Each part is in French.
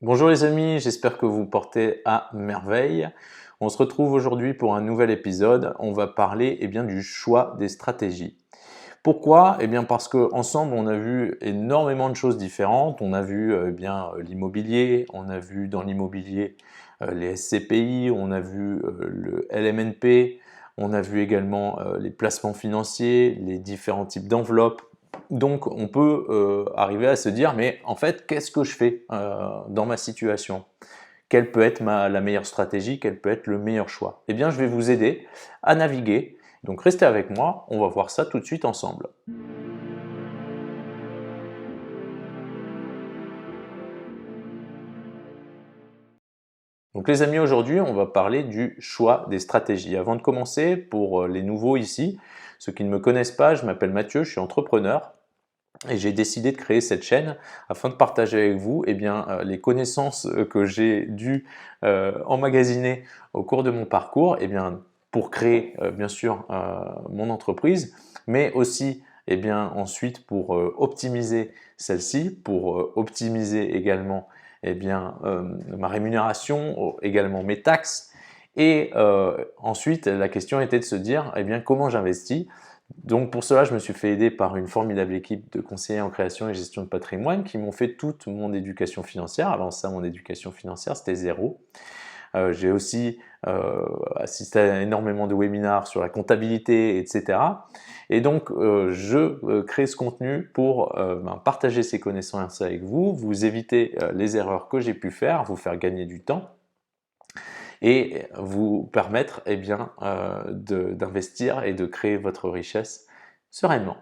Bonjour les amis, j'espère que vous portez à merveille. On se retrouve aujourd'hui pour un nouvel épisode. On va parler du choix des stratégies. Pourquoi? Parce qu'ensemble on a vu énormément de choses différentes. On a vu l'immobilier, on a vu dans l'immobilier les SCPI, on a vu le LMNP, on a vu également les placements financiers, les différents types d'enveloppes. Donc on peut arriver à se dire mais en fait qu'est-ce que je fais dans ma situation? Quelle peut être la meilleure stratégie? Quel peut être le meilleur choix? Eh bien je vais vous aider à naviguer. Donc restez avec moi, on va voir ça tout de suite ensemble. Donc les amis, aujourd'hui on va parler du choix des stratégies. Avant de commencer, pour les nouveaux ici, ceux qui ne me connaissent pas, je m'appelle Mathieu, je suis entrepreneur. Et j'ai décidé de créer cette chaîne afin de partager avec vous les connaissances que j'ai dû emmagasiner au cours de mon parcours pour créer bien sûr mon entreprise, mais aussi ensuite pour optimiser celle-ci, pour optimiser également ma rémunération, également mes taxes. Et ensuite la question était de se dire comment j'investis. Donc pour cela, je me suis fait aider par une formidable équipe de conseillers en création et gestion de patrimoine qui m'ont fait toute mon éducation financière. Avant ça, mon éducation financière, c'était zéro. J'ai aussi assisté à énormément de webinars sur la comptabilité, etc. Et donc, je crée ce contenu pour partager ces connaissances avec vous, vous éviter les erreurs que j'ai pu faire, vous faire gagner du temps et vous permettre d'investir et de créer votre richesse sereinement.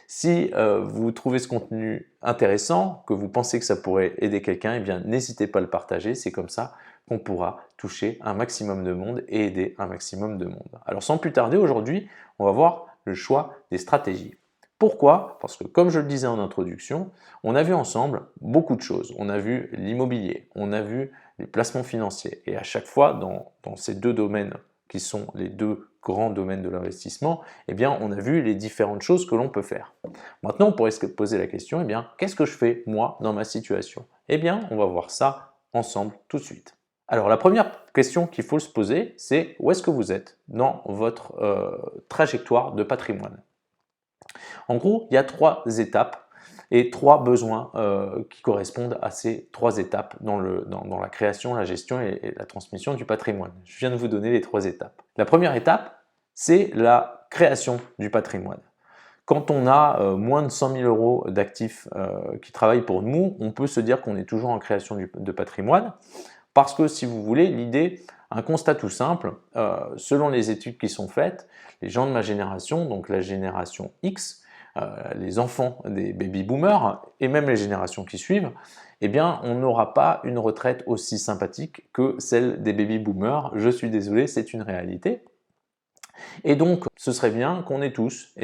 Si vous trouvez ce contenu intéressant, que vous pensez que ça pourrait aider quelqu'un, n'hésitez pas à le partager, c'est comme ça qu'on pourra toucher un maximum de monde et aider un maximum de monde. Alors sans plus tarder, aujourd'hui, on va voir le choix des stratégies. Pourquoi? Parce que comme je le disais en introduction, on a vu ensemble beaucoup de choses. On a vu l'immobilier, on a vu les placements financiers. Et à chaque fois, dans ces deux domaines qui sont les deux grands domaines de l'investissement, on a vu les différentes choses que l'on peut faire. Maintenant, on pourrait se poser la question, qu'est-ce que je fais moi dans ma situation? On va voir ça ensemble tout de suite. Alors la première question qu'il faut se poser, c'est où est-ce que vous êtes dans votre trajectoire de patrimoine? En gros, il y a trois étapes et trois besoins qui correspondent à ces trois étapes dans la création, la gestion et la transmission du patrimoine. Je viens de vous donner les trois étapes. La première étape, c'est la création du patrimoine. Quand on a moins de 100 000 euros d'actifs qui travaillent pour nous, on peut se dire qu'on est toujours en création de patrimoine parce que si vous voulez, l'idée, un constat tout simple, selon les études qui sont faites, les gens de ma génération, donc la génération X, les enfants des baby boomers et même les générations qui suivent, on n'aura pas une retraite aussi sympathique que celle des baby boomers. Je suis désolé, c'est une réalité. Et donc, ce serait bien qu'on ait tous,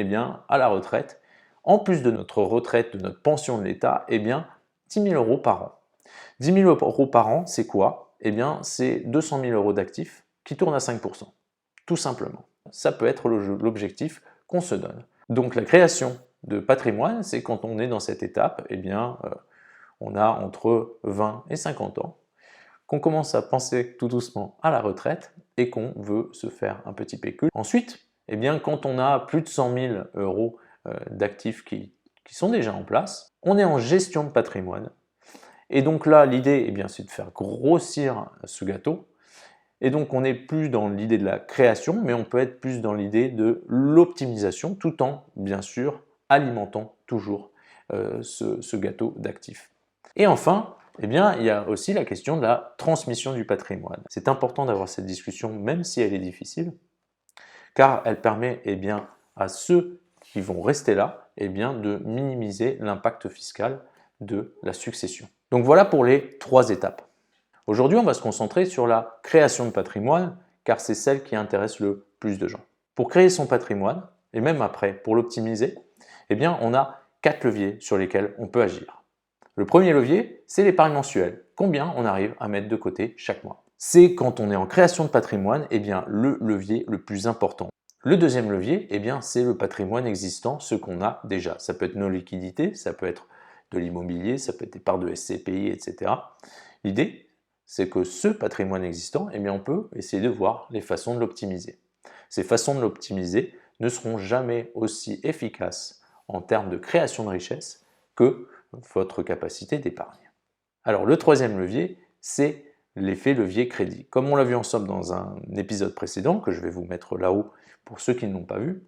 à la retraite, en plus de notre retraite, de notre pension de l'État, 10 000 euros par an. 10 000 euros par an, c'est quoi? C'est 200 000 euros d'actifs qui tournent à 5%, tout simplement. Ça peut être l'objectif qu'on se donne. Donc la création de patrimoine, c'est quand on est dans cette étape, on a entre 20 et 50 ans, qu'on commence à penser tout doucement à la retraite et qu'on veut se faire un petit pécule. Ensuite, quand on a plus de 100 000 euros d'actifs qui sont déjà en place, on est en gestion de patrimoine. Et donc là, l'idée, c'est de faire grossir ce gâteau. Et donc, on n'est plus dans l'idée de la création, mais on peut être plus dans l'idée de l'optimisation, tout en, bien sûr, alimentant toujours ce gâteau d'actifs. Et enfin, il y a aussi la question de la transmission du patrimoine. C'est important d'avoir cette discussion, même si elle est difficile, car elle permet à ceux qui vont rester là de minimiser l'impact fiscal de la succession. Donc voilà pour les trois étapes. Aujourd'hui, on va se concentrer sur la création de patrimoine, car c'est celle qui intéresse le plus de gens. Pour créer son patrimoine, et même après, pour l'optimiser, on a 4 leviers sur lesquels on peut agir. Le premier levier, c'est l'épargne mensuelle. Combien on arrive à mettre de côté chaque mois? C'est quand on est en création de patrimoine, le levier le plus important. Le deuxième levier, c'est le patrimoine existant, ce qu'on a déjà. Ça peut être nos liquidités, ça peut être de l'immobilier, ça peut être des parts de SCPI, etc. L'idée, c'est que ce patrimoine existant, eh bien, on peut essayer de voir les façons de l'optimiser. Ces façons de l'optimiser ne seront jamais aussi efficaces en termes de création de richesse que votre capacité d'épargne. Alors le troisième levier, c'est l'effet levier crédit. Comme on l'a vu ensemble dans un épisode précédent, que je vais vous mettre là-haut pour ceux qui ne l'ont pas vu,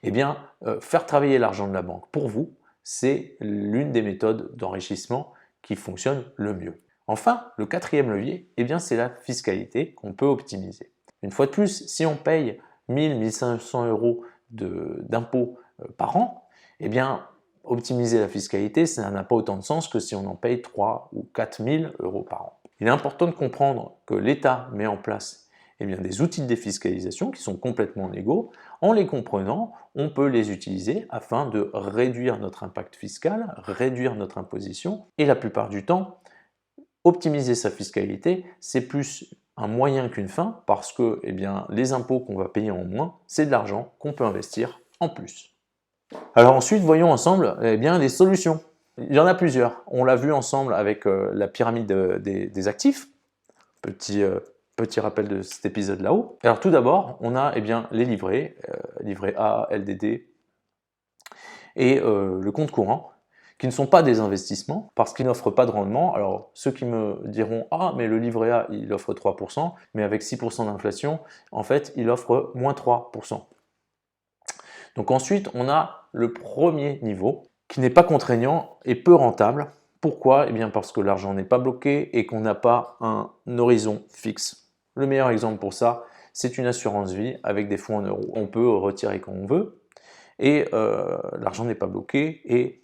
eh bien, faire travailler l'argent de la banque pour vous, c'est l'une des méthodes d'enrichissement qui fonctionne le mieux. Enfin, le quatrième levier, eh bien, c'est la fiscalité qu'on peut optimiser. Une fois de plus, si on paye 1 500 euros d'impôts par an, eh bien, optimiser la fiscalité, ça n'a pas autant de sens que si on en paye 3 ou 4 000 euros par an. Il est important de comprendre que l'État met en place des outils de défiscalisation qui sont complètement légaux. En les comprenant, on peut les utiliser afin de réduire notre impact fiscal, réduire notre imposition, et la plupart du temps, optimiser sa fiscalité, c'est plus un moyen qu'une fin, parce que les impôts qu'on va payer en moins, c'est de l'argent qu'on peut investir en plus. Alors ensuite, voyons ensemble les solutions. Il y en a plusieurs. On l'a vu ensemble avec la pyramide des actifs. Petit rappel de cet épisode là-haut. Alors tout d'abord, on a les livrets, livret A, LDD et le compte courant, qui ne sont pas des investissements parce qu'ils n'offrent pas de rendement. Alors ceux qui me diront « Ah, mais le livret A, il offre 3%, mais avec 6% d'inflation, en fait, il offre moins 3%. » Donc ensuite, on a le premier niveau qui n'est pas contraignant et peu rentable. Pourquoi? Eh bien parce que l'argent n'est pas bloqué et qu'on n'a pas un horizon fixe. Le meilleur exemple pour ça, c'est une assurance vie avec des fonds en euros. On peut retirer quand on veut et l'argent n'est pas bloqué et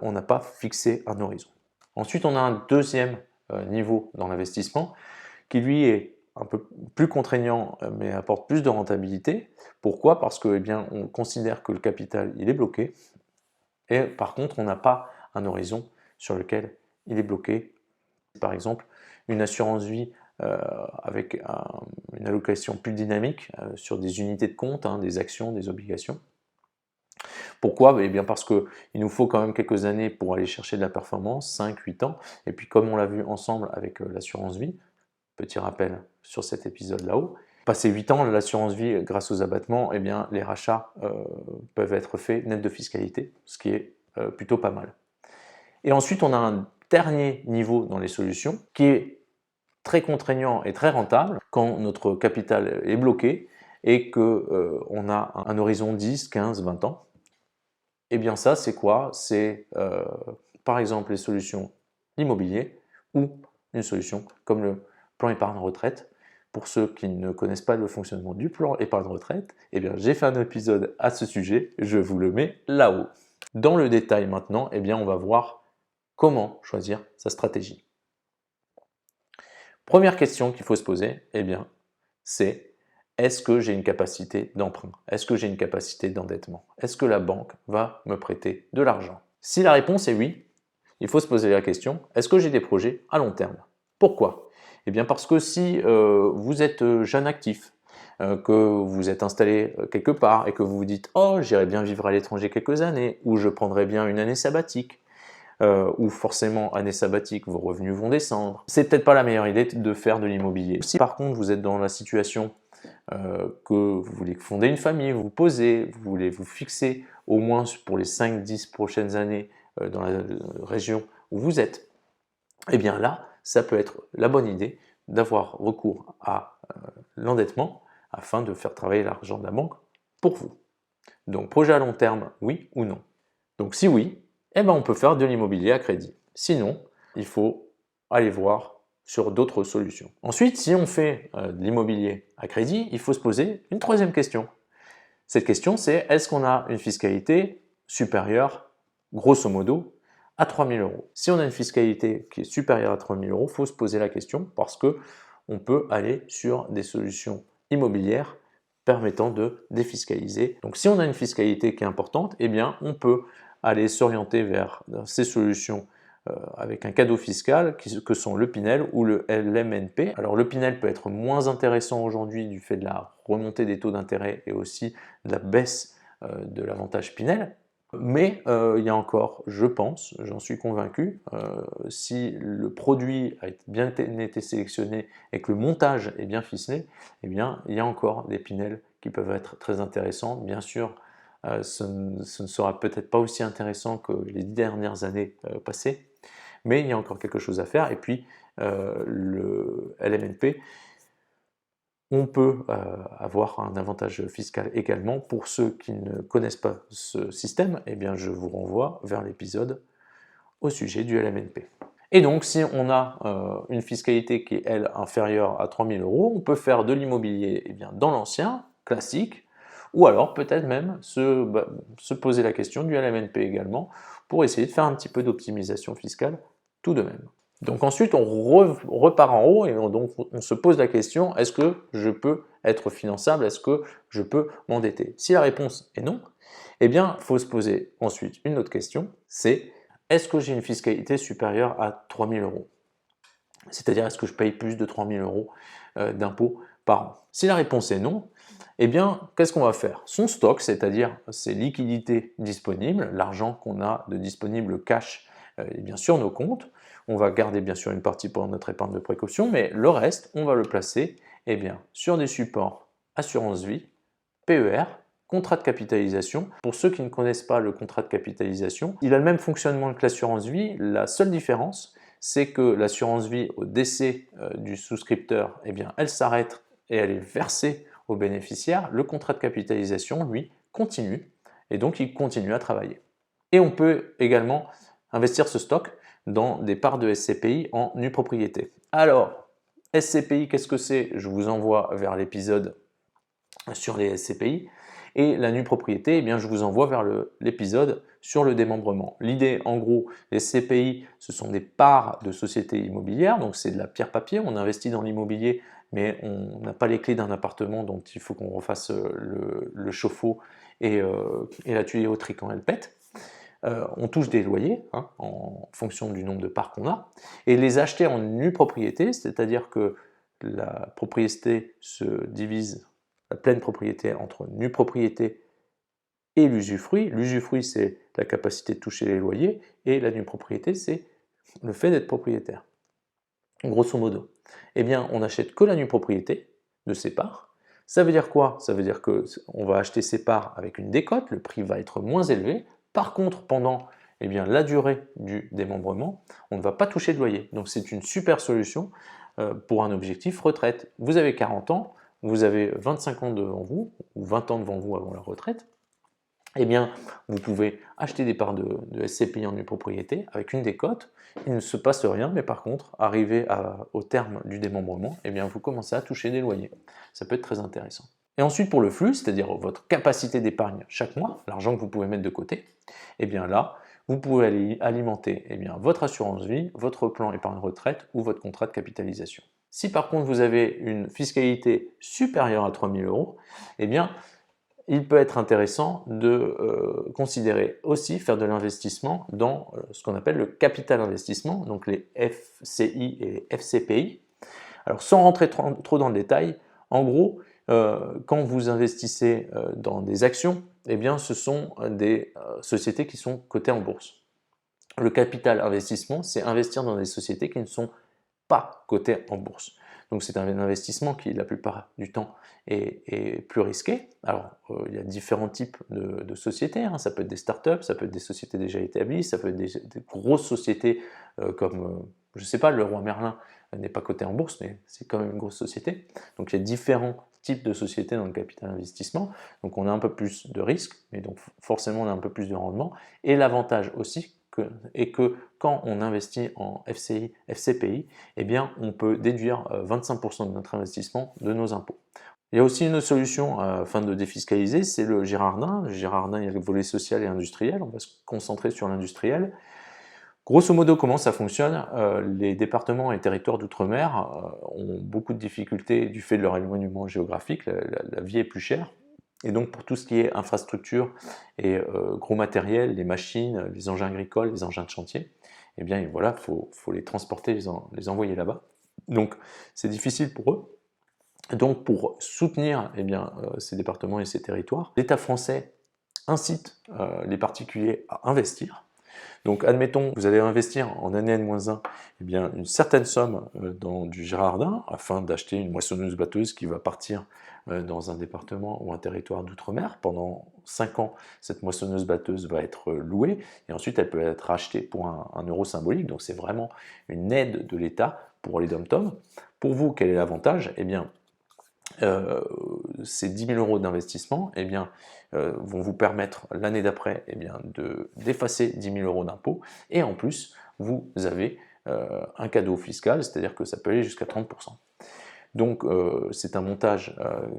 on n'a pas fixé un horizon. Ensuite, on a un deuxième niveau dans l'investissement qui lui est un peu plus contraignant mais apporte plus de rentabilité. Pourquoi? Parce que on considère que le capital il est bloqué et par contre on n'a pas un horizon sur lequel il est bloqué. Par exemple, une assurance vie avec une allocation plus dynamique sur des unités de compte, des actions, des obligations. Pourquoi? Eh bien parce qu'il nous faut quand même quelques années pour aller chercher de la performance, 5-8 ans, et puis comme on l'a vu ensemble avec l'assurance vie, petit rappel sur cet épisode là-haut, passé 8 ans, l'assurance vie, grâce aux abattements, les rachats peuvent être faits net de fiscalité, ce qui est plutôt pas mal. Et ensuite, on a un dernier niveau dans les solutions qui est très contraignant et très rentable quand notre capital est bloqué et qu'on a un horizon 10, 15, 20 ans. Eh bien ça, c'est quoi? C'est par exemple les solutions immobilières ou une solution comme le plan épargne retraite. Pour ceux qui ne connaissent pas le fonctionnement du plan épargne retraite, j'ai fait un épisode à ce sujet, je vous le mets là-haut. Dans le détail maintenant, on va voir comment choisir sa stratégie. Première question qu'il faut se poser, c'est est-ce que j'ai une capacité d'emprunt? Est-ce que j'ai une capacité d'endettement? Est-ce que la banque va me prêter de l'argent? Si la réponse est oui, il faut se poser la question, est-ce que j'ai des projets à long terme? Pourquoi? Parce que si vous êtes jeune actif, que vous êtes installé quelque part et que vous vous dites « Oh, j'irai bien vivre à l'étranger quelques années » ou « Je prendrai bien une année sabbatique », ou forcément année sabbatique, vos revenus vont descendre. C'est peut-être pas la meilleure idée de faire de l'immobilier. Si par contre vous êtes dans la situation que vous voulez fonder une famille, vous posez, vous voulez vous fixer au moins pour les 5-10 prochaines années dans la région où vous êtes, là, ça peut être la bonne idée d'avoir recours à l'endettement afin de faire travailler l'argent de la banque pour vous. Donc projet à long terme, oui ou non? Donc si oui, on peut faire de l'immobilier à crédit. Sinon, il faut aller voir sur d'autres solutions. Ensuite, si on fait de l'immobilier à crédit, il faut se poser une troisième question. Cette question, c'est est-ce qu'on a une fiscalité supérieure, grosso modo, à 3 000 euros? Si on a une fiscalité qui est supérieure à 3 000 euros, il faut se poser la question parce qu'on peut aller sur des solutions immobilières permettant de défiscaliser. Donc si on a une fiscalité qui est importante, on peut aller s'orienter vers ces solutions avec un cadeau fiscal que sont le Pinel ou le LMNP. Alors le Pinel peut être moins intéressant aujourd'hui du fait de la remontée des taux d'intérêt et aussi de la baisse de l'avantage Pinel. Mais il y a encore, je pense, j'en suis convaincu, si le produit a bien été sélectionné et que le montage est bien ficelé, eh bien, il y a encore des Pinel qui peuvent être très intéressants. Bien sûr, ce ne sera peut-être pas aussi intéressant que les 10 dernières années passées, mais il y a encore quelque chose à faire. Et puis, le LMNP, on peut avoir un avantage fiscal également. Pour ceux qui ne connaissent pas ce système, eh bien, je vous renvoie vers l'épisode au sujet du LMNP. Et donc, si on a une fiscalité qui est, elle, inférieure à 3 000 €, on peut faire de l'immobilier eh bien, dans l'ancien, classique, ou alors peut-être même se poser la question du LMNP également, pour essayer de faire un petit peu d'optimisation fiscale tout de même. Donc ensuite, on repart en haut et donc on se pose la question, est-ce que je peux être finançable? Est-ce que je peux m'endetter? Si la réponse est non, eh bien, il faut se poser ensuite une autre question, c'est est-ce que j'ai une fiscalité supérieure à 3 000 €? C'est-à-dire, est-ce que je paye plus de 3 000 € d'impôts par an? Si la réponse est non, eh bien, qu'est-ce qu'on va faire? Son stock, c'est-à-dire ses liquidités disponibles, l'argent qu'on a de disponible cash, et bien sûr nos comptes, on va garder bien sûr une partie pour notre épargne de précaution, mais le reste, on va le placer eh bien, sur des supports assurance vie, PER, contrat de capitalisation. Pour ceux qui ne connaissent pas le contrat de capitalisation, il a le même fonctionnement que l'assurance vie. La seule différence, c'est que l'assurance vie, au décès du souscripteur, eh bien, elle s'arrête et elle est versée aux bénéficiaires. Le contrat de capitalisation, lui, continue et donc il continue à travailler. Et on peut également investir ce stock dans des parts de SCPI en nue propriété. Alors, SCPI, qu'est-ce que c'est? Je vous envoie vers l'épisode sur les SCPI. Et la nue propriété, eh bien, je vous envoie vers l'épisode sur le démembrement. L'idée, en gros, les SCPI, ce sont des parts de sociétés immobilières, donc c'est de la pierre papier, on investit dans l'immobilier, mais on n'a pas les clés d'un appartement, donc il faut qu'on refasse le chauffe-eau et la tuyauterie quand elle pète. On touche des loyers hein, en fonction du nombre de parts qu'on a, et les acheter en nue propriété, c'est-à-dire que la propriété se divise, la pleine propriété, entre nue propriété et l'usufruit. L'usufruit, c'est la capacité de toucher les loyers, et la nue propriété, c'est le fait d'être propriétaire. Grosso modo, eh bien, on n'achète que la nue propriété de ces parts. Ça veut dire quoi? Ça veut dire qu'on va acheter ces parts avec une décote, le prix va être moins élevé. Par contre, pendant eh bien, la durée du démembrement, on ne va pas toucher de loyer. Donc c'est une super solution pour un objectif retraite. Vous avez 40 ans, vous avez 25 ans devant vous, ou 20 ans devant vous avant la retraite, eh bien, vous pouvez acheter des parts de SCPI en nue propriété avec une décote, il ne se passe rien, mais par contre, arrivé au terme du démembrement, eh bien, vous commencez à toucher des loyers. Ça peut être très intéressant. Et ensuite, pour le flux, c'est-à-dire votre capacité d'épargne chaque mois, l'argent que vous pouvez mettre de côté, eh bien là, vous pouvez aller alimenter eh bien, votre assurance vie, votre plan épargne retraite ou votre contrat de capitalisation. Si par contre vous avez une fiscalité supérieure à 3 000 €, eh bien, il peut être intéressant de considérer aussi faire de l'investissement dans ce qu'on appelle le capital investissement, donc les FCI et les FCPI. Alors sans rentrer trop dans le détail, en gros, quand vous investissez dans des actions, eh bien ce sont des sociétés qui sont cotées en bourse. Le capital investissement, c'est investir dans des sociétés qui ne sont pas cotées en bourse. Donc c'est un investissement qui, la plupart du temps, est plus risqué. Alors, il y a différents types de sociétés, hein. Ça peut être des startups, ça peut être des sociétés déjà établies, ça peut être des grosses sociétés comme, je ne sais pas, Leroy Merlin n'est pas coté en bourse, mais c'est quand même une grosse société. Donc il y a différents types de sociétés dans le capital investissement. Donc on a un peu plus de risques, mais donc forcément on a un peu plus de rendement. Et l'avantage aussi, et que quand on investit en FCI, FCPI, eh bien, on peut déduire 25% de notre investissement de nos impôts. Il y a aussi une autre solution afin de défiscaliser, c'est le Girardin. Le Girardin, il y a le volet social et industriel. On va se concentrer sur l'industriel. Grosso modo, comment ça fonctionne? Les départements et territoires d'outre-mer ont beaucoup de difficultés du fait de leur éloignement géographique. La vie est plus chère. Et donc pour tout ce qui est infrastructure et gros matériel, les machines, les engins agricoles, les engins de chantier, eh bien voilà, faut les transporter, les envoyer là-bas. Donc c'est difficile pour eux. Donc pour soutenir eh bien, ces départements et ces territoires, l'État français incite les particuliers à investir. Donc, admettons, vous allez investir en année N-1 eh bien, une certaine somme dans du Girardin afin d'acheter une moissonneuse-batteuse qui va partir dans un département ou un territoire d'outre-mer. Pendant 5 ans, cette moissonneuse-batteuse va être louée et ensuite elle peut être achetée pour un euro symbolique. Donc, c'est vraiment une aide de l'État pour les dom-toms. Pour vous, quel est l'avantage? Eh bien, ces 10 000 euros d'investissement eh bien, vont vous permettre l'année d'après eh d'effacer 10 000 euros d'impôts et en plus vous avez un cadeau fiscal, c'est-à-dire que ça peut aller jusqu'à 30%. Donc c'est un montage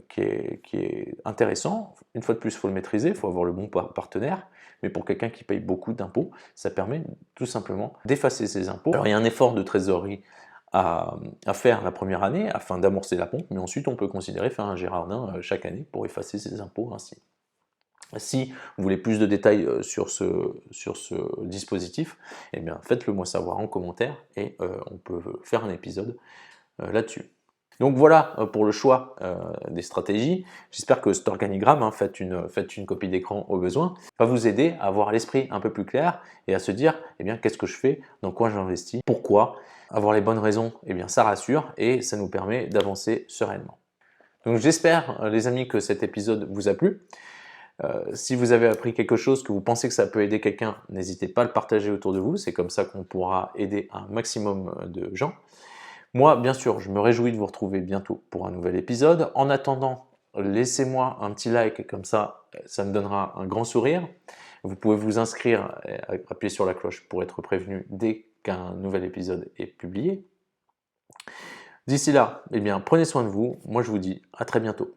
qui est intéressant. Une fois de plus, il faut le maîtriser, il faut avoir le bon partenaire, mais pour quelqu'un qui paye beaucoup d'impôts, ça permet tout simplement d'effacer ses impôts. Alors il y a un effort de trésorerie à faire la première année afin d'amorcer la pompe, mais ensuite on peut considérer faire un Girardin chaque année pour effacer ses impôts ainsi. Si vous voulez plus de détails sur ce dispositif, eh bien faites-le moi savoir en commentaire et on peut faire un épisode là-dessus. Donc voilà pour le choix des stratégies. J'espère que cet organigramme, faites une copie d'écran au besoin, va vous aider à avoir l'esprit un peu plus clair et à se dire eh bien qu'est-ce que je fais, dans quoi j'investis, pourquoi. Avoir les bonnes raisons, eh bien ça rassure et ça nous permet d'avancer sereinement. Donc j'espère les amis que cet épisode vous a plu. Si vous avez appris quelque chose, que vous pensez que ça peut aider quelqu'un, n'hésitez pas à le partager autour de vous, c'est comme ça qu'on pourra aider un maximum de gens. Moi, bien sûr, je me réjouis de vous retrouver bientôt pour un nouvel épisode. En attendant, laissez-moi un petit like, comme ça, ça me donnera un grand sourire. Vous pouvez vous inscrire, appuyer sur la cloche pour être prévenu dès qu'un nouvel épisode est publié. D'ici là, eh bien, prenez soin de vous. Moi, je vous dis à très bientôt.